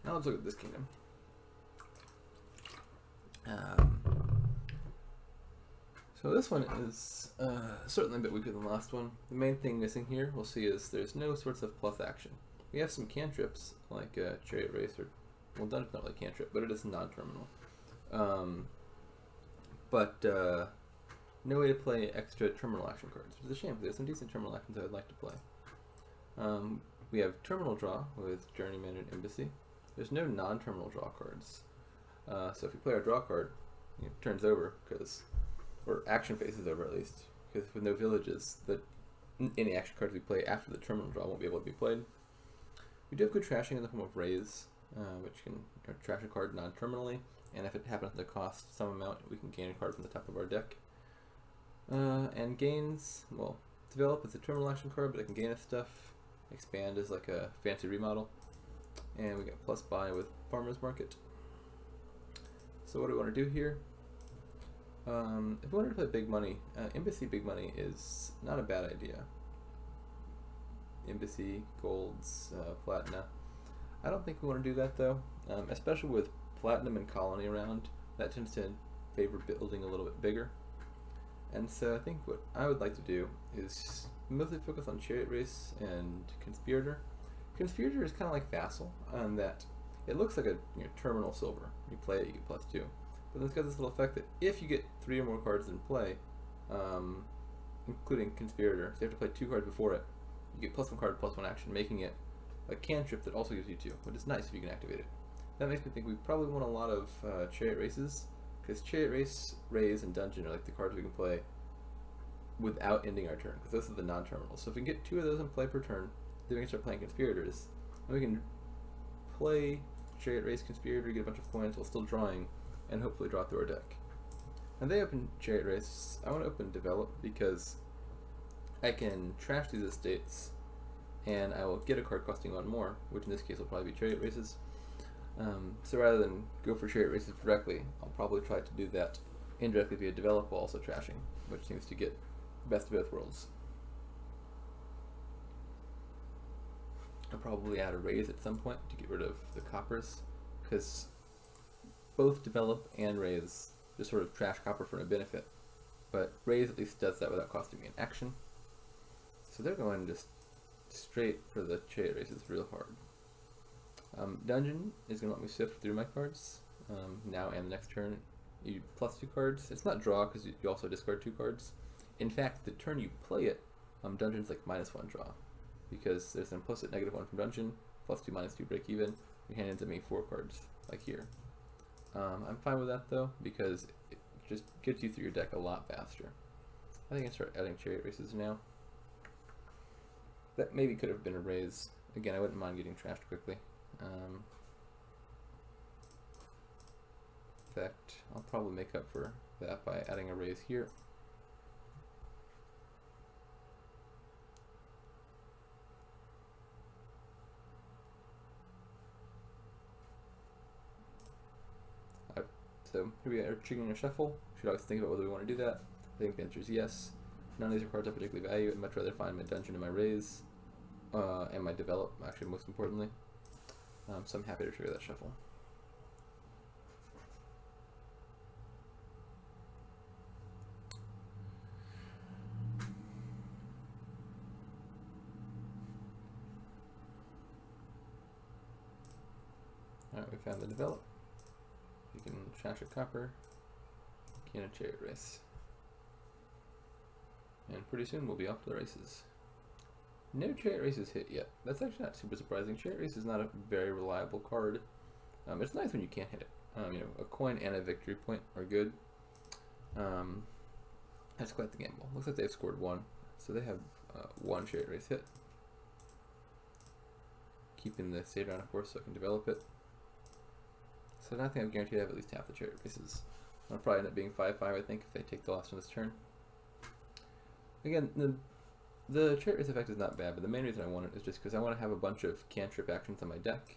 Now let's look at this kingdom. So this one is certainly a bit weaker than the last one. The main thing missing here, we'll see, is there's no sorts of plus action. We have some cantrips, like Chariot Race, or, well, Dungeon's not really cantrip, but it is non-terminal. No way to play extra terminal action cards, which is a shame, because there's some decent terminal actions I would like to play. We have terminal draw with Journeyman and Embassy. There's no non-terminal draw cards. So if you play our draw card, it turns over, or action phase is over at least, because with no villages, any action cards we play after the terminal draw won't be able to be played. We do have good trashing in the form of Raise, which can trash a card non-terminally, and if it happens to cost some amount, we can gain a card from the top of our deck. And gains, well, Develop is a terminal action card, but it can gain us stuff. Expand is like a fancy remodel. And we got plus buy with Farmer's Market. So what do we want to do here? If we wanted to play big money, Embassy big money is not a bad idea. Embassy, golds, platina. I don't think we want to do that though, especially with platinum and colony around. That tends to favor building a little bit bigger. And so I think what I would like to do is mostly focus on Chariot Race and Conspirator. Conspirator is kind of like Vassal in that it looks like a terminal silver. You play it, you get +2. But then it's got this little effect that if you get 3 or more cards in play, including Conspirator, so you have to play 2 cards before it, you get +1 card, +1 action, making it a cantrip that also gives you 2, which is nice if you can activate it. That makes me think we probably want a lot of Chariot Races, because Chariot Race, Raise, and Dungeon are like the cards we can play without ending our turn, because those are the non-terminals. So if we can get 2 of those in play per turn, then we can start playing Conspirators, and we can play Chariot Race, Conspirator, get a bunch of coins while still drawing, and hopefully draw through our deck. And they open Chariot Race. I want to open Develop because I can trash these estates, and I will get a card costing 1 more, which in this case will probably be Chariot Races. So rather than go for Chariot Races directly, I'll probably try to do that indirectly via Develop while also trashing, which seems to get best of both worlds. I'll probably add a Raise at some point to get rid of the coppers, because both Develop and Raise just sort of trash copper for no benefit, but Raise at least does that without costing me an action. So they're going just straight for the Chariot Races real hard. Dungeon is going to let me sift through my cards now and the next turn. You +2 cards. It's not draw because you also discard 2 cards. In fact, the turn you play it, Dungeon's like -1 draw, because there's an implicit -1 from Dungeon, +2, -2 break even. Your hand ends up being 4 cards, like here. I'm fine with that though, because it just gets you through your deck a lot faster. I think I start adding Chariot Races now. That maybe could have been a Raise. Again, I wouldn't mind getting trashed quickly. In fact, I'll probably make up for that by adding a Raise here. So here we are triggering a shuffle. Should always think about whether we want to do that. I think the answer is yes. None of these are cards I particularly value. I'd much rather find my Dungeon and my Raise, and my Develop, actually most importantly. So I'm happy to trigger that shuffle. Alright, we found the Develop. You can trash a copper, gain a Chariot Race. And pretty soon we'll be off to the races. No Chariot Races hit yet. That's actually not super surprising. Chariot Race is not a very reliable card. It's nice when you can't hit it. A coin and a victory point are good. That's quite the gamble. Looks like they've scored 1. So they have 1 Chariot Race hit. Keeping the save down, of course, so I can develop it. So I think I'm guaranteed to have at least half the Chariot Races. I'll probably end up being 5-5, I think, if they take the last one this turn. Again, the Chariot Race effect is not bad, but the main reason I want it is just because I want to have a bunch of cantrip actions on my deck,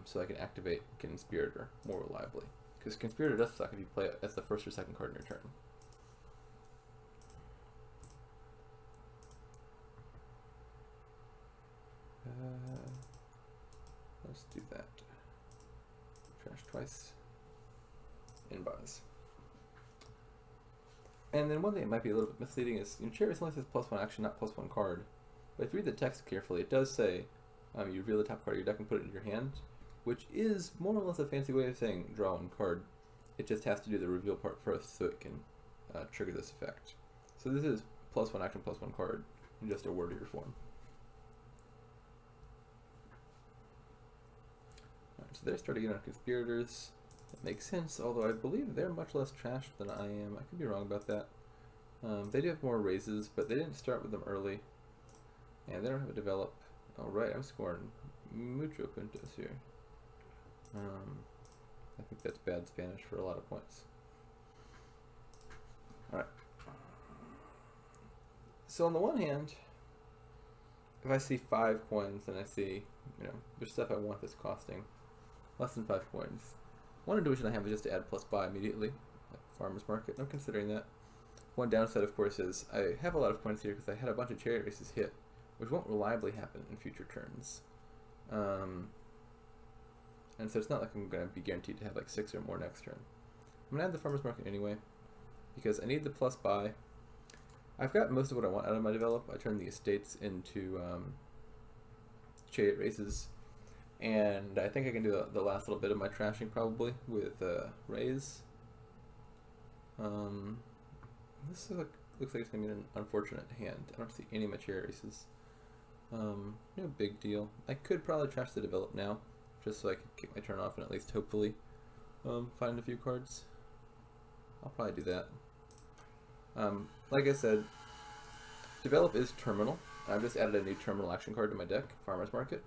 so I can activate Conspirator more reliably. Because Conspirator does suck if you play it as the first or second card in your turn. Let's do that. trash twice in buys. And then one thing that might be a little bit misleading is, Chariot Race only says +1 action, not +1 card. But if you read the text carefully, it does say you reveal the top card of your deck and put it in your hand, which is more or less a fancy way of saying draw 1 card. It just has to do the reveal part first so it can trigger this effect. So this is +1 action, +1 card in just a wordier form. Alright, so they're starting to get on Conspirators. That makes sense, although I believe they're much less trashed than I am. I could be wrong about that. They do have more raises, but they didn't start with them early. And they don't have a develop. Alright, I'm scoring mucho puntos here. I think that's bad Spanish for a lot of points. Alright. So on the one hand, if I see 5 coins and I see, there's stuff I want that's costing less than 5 coins, one intuition I have is just to add +buy immediately, like Farmer's Market, and I'm considering that. One downside, of course, is I have a lot of points here because I had a bunch of Chariot Races hit, which won't reliably happen in future turns. And so it's not like I'm going to be guaranteed to have like 6 or more next turn. I'm going to add the Farmer's Market anyway, because I need the +buy. I've got most of what I want out of my develop. I turned the estates into Chariot Races, and I think I can do the last little bit of my trashing probably with Raise. This looks like it's going to be an unfortunate hand. I don't see any of my Chariot Races. No big deal. I could probably trash the develop now, just so I could kick my turn off and at least hopefully find a few cards. I'll probably do that. Like I said, develop is terminal. I've just added a new terminal action card to my deck, Farmer's Market.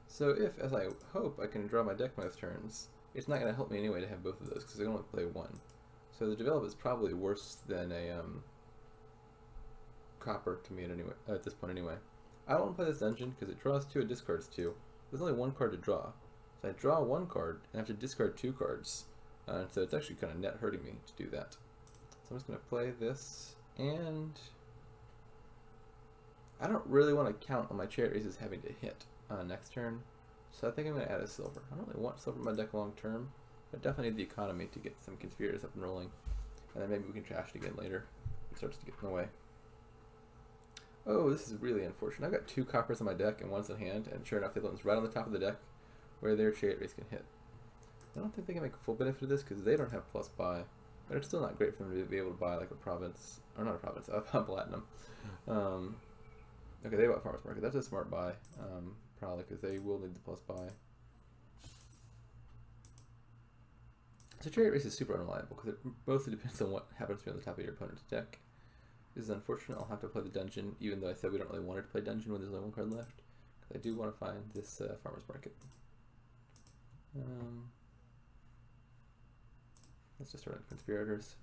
So if, as I hope, I can draw my deck most turns, it's not going to help me anyway to have both of those because I can only play one. So the develop is probably worse than a copper to me at this point anyway. I don't want to play this dungeon because it draws 2 and discards 2. There's only 1 card to draw. So I draw 1 card and I have to discard 2 cards. So it's actually kind of net hurting me to do that. So I'm just going to play this, and I don't really want to count on my Chariot Races having to hit next turn. So I think I'm going to add a silver. I don't really want silver in my deck long term, but definitely need the economy to get some Conspirators up and rolling. And then maybe we can trash it again later. It starts to get in the way. Oh, this is really unfortunate. I've got 2 coppers in my deck and 1's in hand, and sure enough, the other one's right on the top of the deck where their Chariot Race can hit. I don't think they can make full benefit of this because they don't have +buy, but it's still not great for them to be able to buy like a province, or not a province, a platinum. Okay, they bought Farmer's Market. That's a smart buy, probably because they will need the +buy. So Chariot Race is super unreliable because it mostly depends on what happens to be on the top of your opponent's deck. This is unfortunate. I'll have to play the dungeon, even though I said we don't really want to play dungeon when there's only 1 card left. Because I do want to find this Farmer's Market. Let's just start on Conspirators.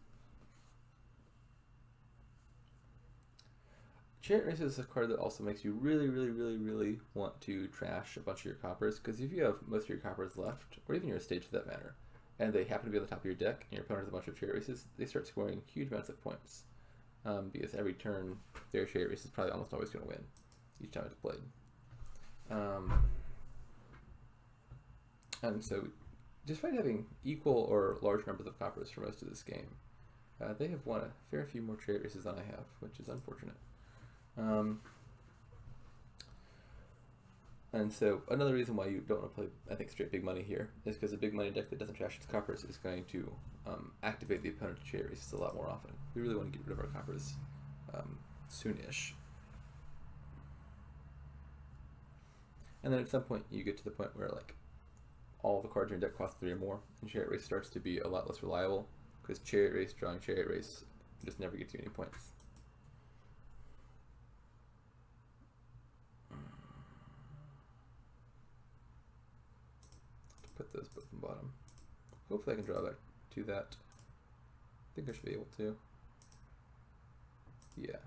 Chariot Race is a card that also makes you really want to trash a bunch of your coppers, because if you have most of your coppers left, or even your estates for that matter, and they happen to be on the top of your deck, and your opponent has a bunch of Chariot Races, they start scoring huge amounts of points. Because every turn, their Chariot Race is probably almost always going to win, each time it's played. And so, despite having equal or large numbers of coppers for most of this game, they have won a fair few more Chariot Races than I have, which is unfortunate. And so another reason why you don't want to play, I think, straight big money here is because a big money deck that doesn't trash its coppers is going to activate the opponent's Chariot Races a lot more often. We really want to get rid of our coppers soonish. And then at some point you get to the point where like all the cards in your deck cost 3 or more, and Chariot Race starts to be a lot less reliable because Chariot Race drawing Chariot Race just never gets you any points. Put those both in bottom. Hopefully I can draw back to that. I think I should be able to. Yeah.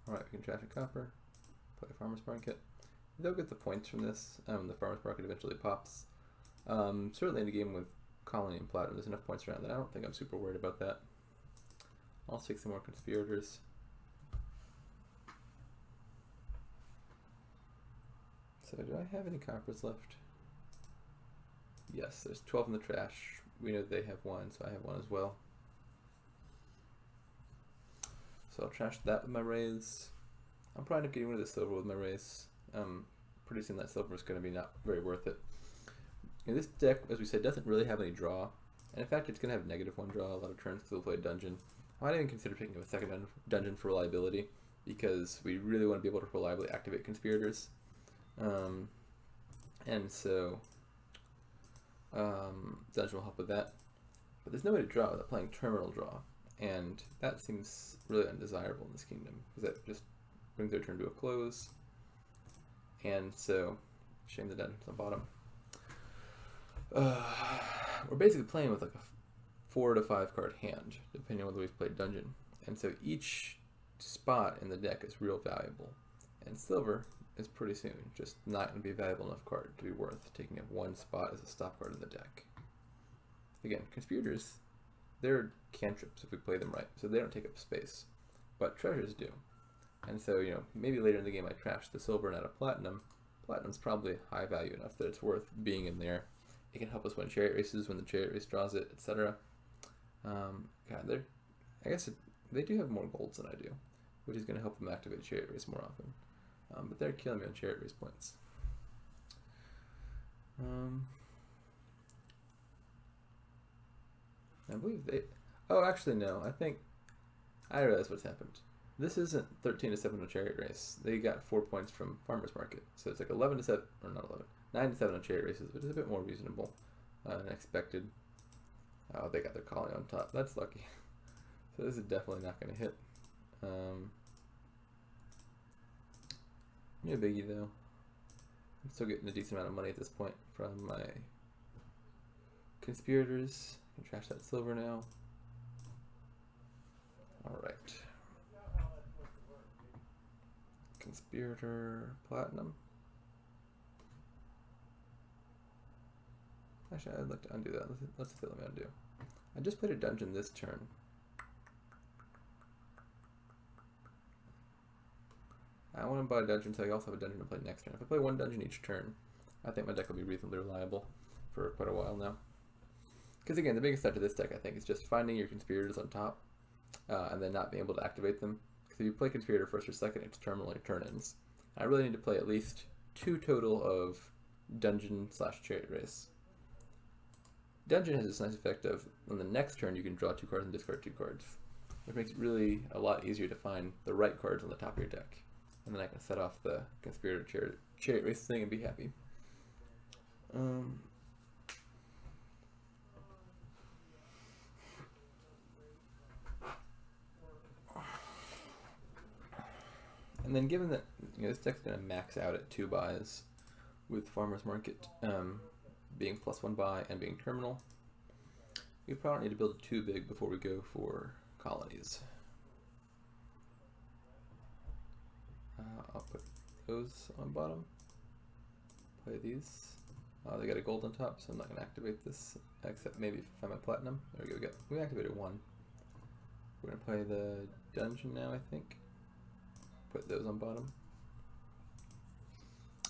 Alright, we can trash a copper, play a Farmer's Market. They'll get the points from this. The Farmer's Market eventually pops. Certainly in a game with Colony and Platinum, there's enough points around that I don't think I'm super worried about that. I'll take some more Conspirators. So do I have any coppers left? Yes, there's 12 in the trash. We know they have one, so I have one as well. So I'll trash that with my raise. I'm probably not getting rid of the silver with my raise. Pretty soon that silver is going to be not very worth it. And this deck, as we said, doesn't really have any draw. And in fact, it's going to have -1 draw a lot of turns because we'll play a dungeon. I might even consider picking up a second dungeon for reliability, because we really want to be able to reliably activate conspirators. And so dungeon will help with that. But there's no way to draw without playing terminal draw, and that seems really undesirable in this kingdom, because that just brings their turn to a close. And so, shame the dungeon's on the bottom. We're basically playing with like a 4 to 5 card hand, depending on whether we've played dungeon. And so each spot in the deck is real valuable. And silver is pretty soon just not going to be a valuable enough card to be worth taking up one spot as a stop card in the deck. Again, conspirators, they're cantrips if we play them right, so they don't take up space. But treasures do. And so, you know, maybe later in the game I trash the silver and add a platinum. Platinum's probably high value enough that it's worth being in there. It can help us win chariot races when the chariot race draws it, etc. God, they do have more golds than I do, which is going to help them activate chariot race more often. But they're killing me on chariot race points. I believe they... Oh, actually, no. I realize what's happened. This isn't 13 to 7 on chariot race. They got 4 points from farmer's market. So it's like 11 to 7, or not 11, 9 to 7 on chariot races, which is a bit more reasonable than expected. Oh, they got their colony on top. That's lucky. So this is definitely not going to hit. No biggie though. I'm still getting a decent amount of money at this point from my conspirators. I can trash that silver now. Alright. Conspirator platinum. Actually, I'd like to undo that. Let's let me undo. I just played a dungeon this turn. I want to buy a dungeon, so I also have a dungeon to play next turn. If I play one dungeon each turn, I think my deck will be reasonably reliable for quite a while now. Because again, the biggest threat to this deck, I think, is just finding your conspirators on top, and then not being able to activate them. Because if you play conspirator first or second, it's terminal or turn-ins. I really need to play at least 2 total of dungeon/chariot race. Dungeon has this nice effect of, on the next turn, you can draw 2 cards and discard 2 cards, which makes it really a lot easier to find the right cards on the top of your deck. And then I can set off the conspirator chariot race thing and be happy. And then given that this deck's going to max out at 2 buys, with farmer's market being +1 buy and being terminal, we probably need to build 2 big before we go for colonies. I'll put those on bottom. Play these. They got a gold on top, so I'm not going to activate this, except maybe if I find my platinum. There we go. We activated 1. We're going to play the dungeon now, I think. Put those on bottom.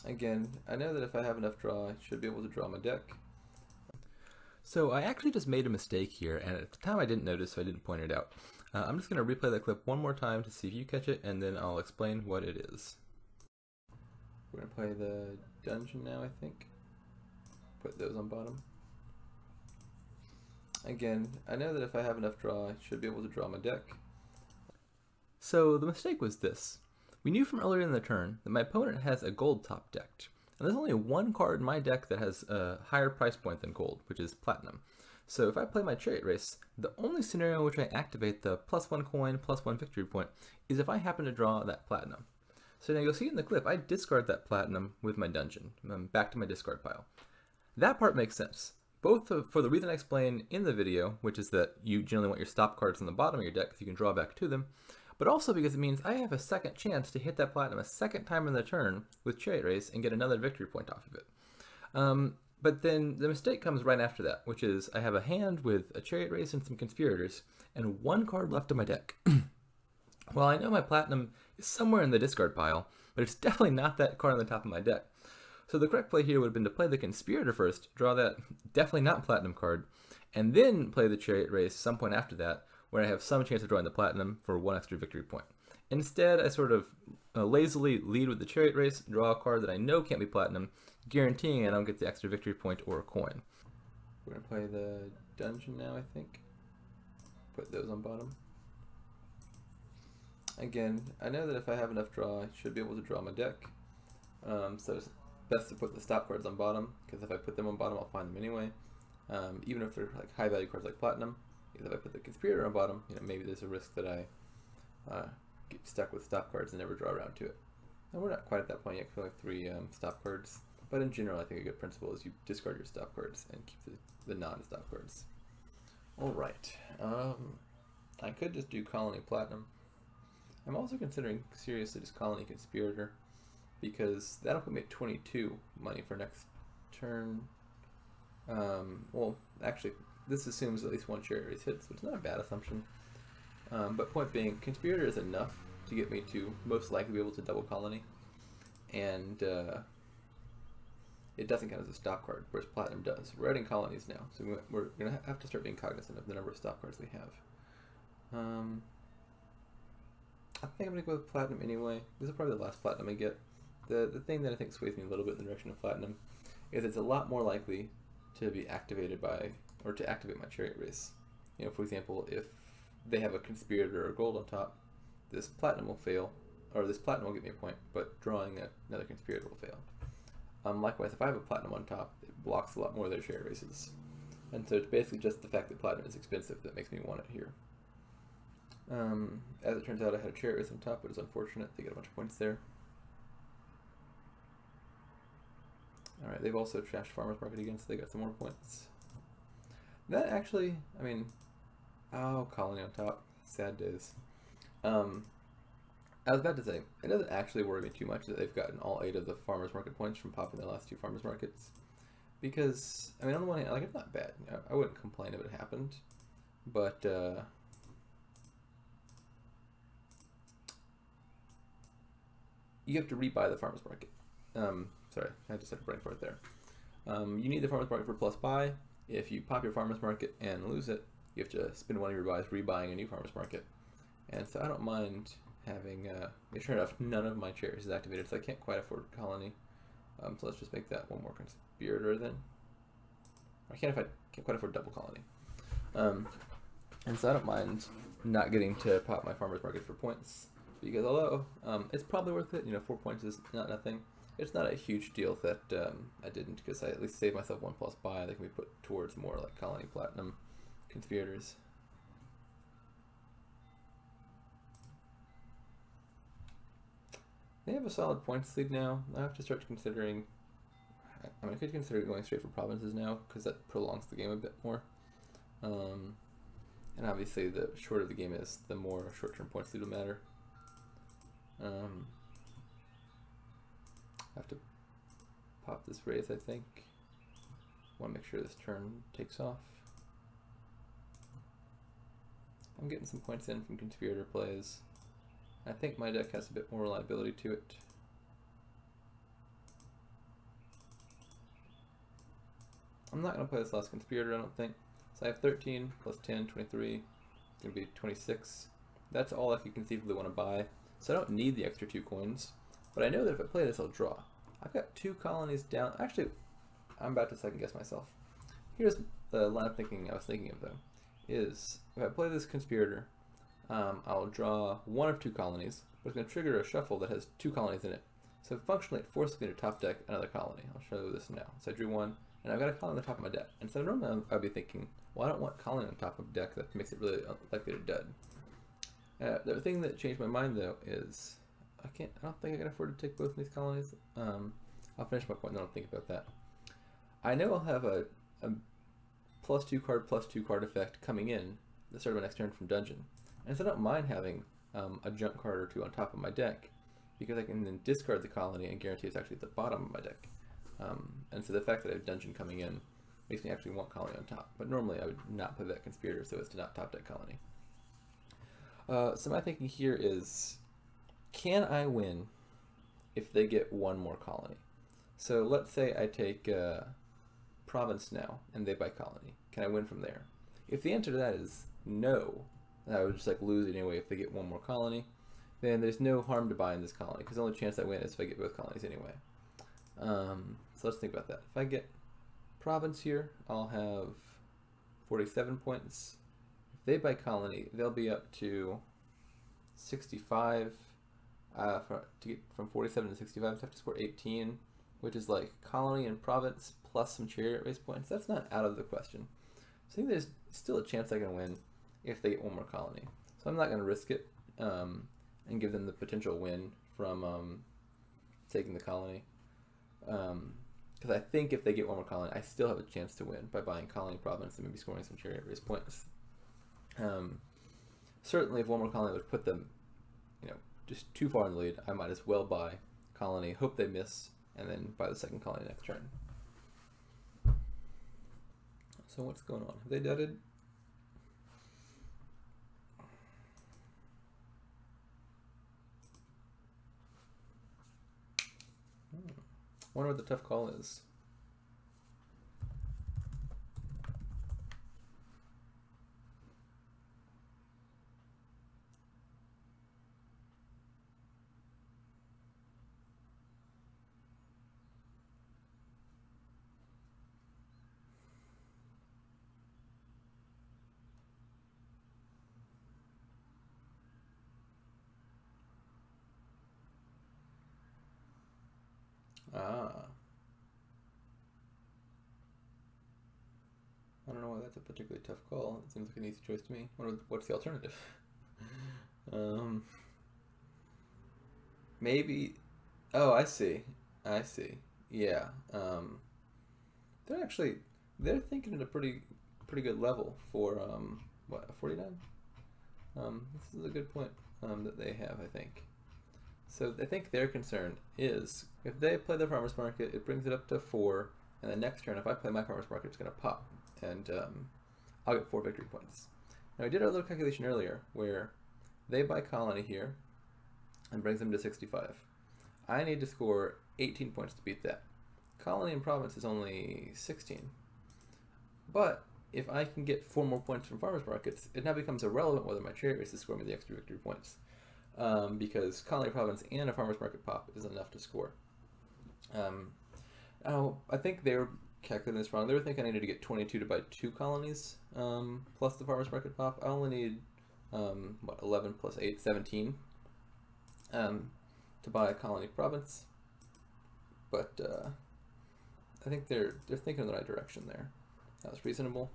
Again, I know that if I have enough draw, I should be able to draw my deck. So I actually just made a mistake here, and at the time I didn't notice, so I didn't point it out. I'm just going to replay that clip one more time to see if you catch it, and then I'll explain what it is. We're going to play the dungeon now, I think. Put those on bottom. Again, I know that if I have enough draw, I should be able to draw my deck. So the mistake was this. We knew from earlier in the turn that my opponent has a gold top decked, and there's only 1 card in my deck that has a higher price point than gold, which is platinum. So if I play my chariot race, the only scenario in which I activate the +1 coin, +1 victory point is if I happen to draw that platinum. So now you'll see in the clip, I discard that platinum with my dungeon, back to my discard pile. That part makes sense, both for the reason I explained in the video, which is that you generally want your stop cards on the bottom of your deck so you can draw back to them, but also because it means I have a second chance to hit that platinum a second time in the turn with chariot race and get another victory point off of it. But then the mistake comes right after that, which is I have a hand with a chariot race and some conspirators, and 1 card left in my deck. Well, I know my platinum is somewhere in the discard pile, but it's definitely not that card on the top of my deck. So the correct play here would have been to play the Conspirator first, draw that definitely not platinum card, and then play the Chariot Race some point after that, where I have some chance of drawing the platinum for 1 extra victory point. Instead, I sort of lazily lead with the Chariot Race, draw a card that I know can't be platinum, guaranteeing I don't get the extra victory point or a coin. We're going to play the Dungeon now, I think. Put those on bottom. Again, I know that if I have enough draw, I should be able to draw my deck. So it's best to put the stop cards on bottom, because if I put them on bottom, I'll find them anyway. Even if they're like high value cards like platinum, if I put the Conspirator on bottom, maybe there's a risk that I get stuck with stop cards and never draw around to it. And we're not quite at that point yet, because we have 3 stop cards. But in general, I think a good principle is you discard your stop cards and keep the non-stop cards. Alright, I could just do Colony Platinum. I'm also considering seriously just Colony Conspirator, because that'll put me at 22 money for next turn. Well, actually, this assumes at least 1 Chariot Race hits, which is not a bad assumption. But point being, Conspirator is enough to get me to most likely be able to double Colony, and it doesn't count as a stop card, whereas Platinum does. We're adding colonies now, so we're going to have to start being cognizant of the number of stop cards we have. I think I'm going to go with Platinum anyway. This is probably the last Platinum I get. The thing that I think sways me a little bit in the direction of Platinum is it's a lot more likely to be activated by, or to activate my Chariot Race. For example, if they have a Conspirator or Gold on top, this Platinum will fail, or this Platinum will get me a point, but drawing another Conspirator will fail. Likewise, if I have a Platinum on top, it blocks a lot more of their Chariot Races. And so it's basically just the fact that Platinum is expensive that makes me want it here. As it turns out, I had a Chariot Race on top, but it's unfortunate. They get a bunch of points there. Alright, they've also trashed Farmer's Market again, so they got some more points. That actually, I mean, oh, Colony on top. Sad days. I was about to say, it doesn't actually worry me too much that they've gotten all 8 of the Farmer's Market points from popping their last 2 Farmer's Markets. Because, I mean, on the one hand, like, it's not bad. I wouldn't complain if it happened. But, you have to rebuy the Farmer's Market. Sorry, I just had a brain fart there. You need the Farmer's Market for plus buy. If you pop your Farmer's Market and lose it, you have to spend one of your buys rebuying a new Farmer's Market. And so I don't mind having, sure enough, none of my Chariot is activated, so I can't quite afford Colony. So let's just make that 1 more Conspirator then. I can't quite afford double Colony. And so I don't mind not getting to pop my Farmer's Market for points, because although it's probably worth it, 4 points is not nothing. It's not a huge deal that I didn't, because I at least saved myself 1 plus buy that can be put towards more like Colony Platinum Conspirators. They have a solid points lead now. I have to start considering, I mean, I could consider going straight for provinces now, because that prolongs the game a bit more. And obviously the shorter the game is, the more short-term points lead will matter. I have to pop this raise, I think. Want to make sure this turn takes off. I'm getting some points in from Conspirator plays. I think my deck has a bit more reliability to it. I'm not going to play this last Conspirator, I don't think. So I have 13 plus 10, 23. It's going to be 26. That's all I could conceivably want to buy. So I don't need the extra 2 coins. But I know that if I play this, I'll draw. I've got 2 colonies down. Actually, I'm about to second guess myself. Here's the line of thinking I was thinking of, though. Is if I play this Conspirator, I'll draw 1 of 2 colonies, but it's going to trigger a shuffle that has 2 colonies in it. So functionally, it forces me to top deck another colony. I'll show you this now. So I drew 1, and I've got a colony on the top of my deck. And so normally I'd be thinking, well, I don't want colony on top of deck. That makes it really likely to dud. The thing that changed my mind, though, is I don't think I can afford to take both of these colonies. I'll finish my point and then I'll think about that. I know I'll have a plus 2 card effect coming in the start of my next turn from Dungeon. And so I don't mind having a junk card or 2 on top of my deck, because I can then discard the colony and guarantee it's actually at the bottom of my deck. And so the fact that I have Dungeon coming in makes me actually want colony on top. But normally I would not play that Conspirator so as to not top deck colony. So my thinking here is, can I win if they get 1 more colony? So let's say I take province now, and they buy colony. Can I win from there? If the answer to that is no, I would just like lose it anyway if they get one more colony, then there's no harm to buying this colony, because the only chance I win is if I get both colonies anyway. So let's think about that. If I get province here, I'll have 47 points. If they buy colony, they'll be up to 65. To get from 47 to 65, I have to score 18, which is like colony and province plus some chariot race points. That's not out of the question. So I think there's still a chance I can win if they get one more colony. So I'm not going to risk it and give them the potential win from taking the colony. Because I think if they get one more colony, I still have a chance to win by buying colony province and maybe scoring some chariot race points. Certainly if one more colony would put them, just too far in the lead, I might as well buy colony, hope they miss, and then buy the second colony next turn. So what's going on? Have they dudded? Wonder what the tough call is. I don't know why that's a particularly tough call. It seems like an easy choice to me. What's the alternative? Maybe. Oh, I see. I see. Yeah. They're thinking at a pretty good level for what, 49? This is a good point that they have, I think. So I think their concern is if they play the farmer's market, it brings it up to 4, and the next turn, if I play my farmer's market, it's going to pop, and I'll get 4 victory points. Now I did a little calculation earlier where they buy colony here and brings them to 65. I need to score 18 points to beat that. Colony and province is only 16. But if I can get 4 more points from farmers markets, it now becomes irrelevant whether my chariot races score me the extra victory points. Because colony, province, and a farmers market pop is enough to score. Now, I think they were calculating this wrong. They were thinking I needed to get 22 to buy 2 colonies, plus the farmers market pop. I only need, 11 plus 8, 17, to buy a colony province. But, I think they're thinking in the right direction there. That was reasonable.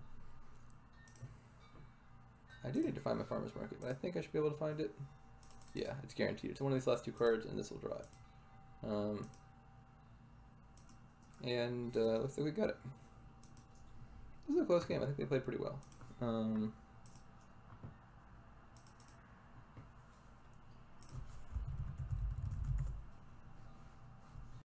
I do need to find my farmer's market, but I think I should be able to find it. Yeah, it's guaranteed. It's one of these last 2 cards, and this will draw it. Looks like we got it. This was a close game. I think they played pretty well.